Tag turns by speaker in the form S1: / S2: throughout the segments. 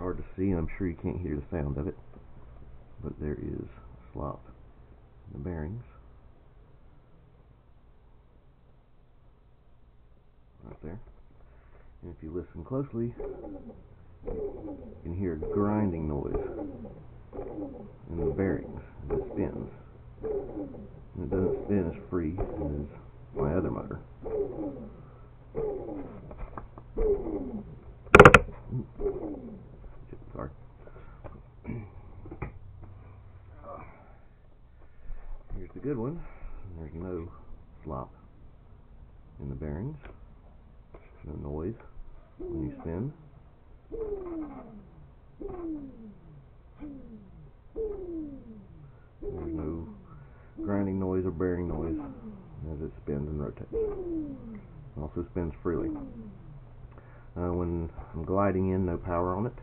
S1: hard to see, and I'm sure you can't hear the sound of it, but there is slop in the bearings right there. And if you listen closely, you can hear a grinding noise in the bearings as it spins. And it doesn't spin as free as my other motor. Sorry. Here's the good one. There's no slop in the bearings. No noise when you spin. There's no grinding noise or bearing noise as it spins and rotates. It also spins freely. When I'm gliding in, no power on it,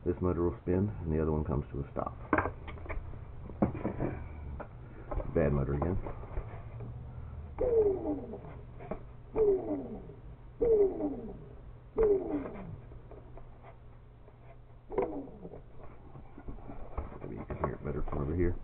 S1: this motor will spin and the other one comes to a stop. Bad motor again. Maybe you can hear it better from over here.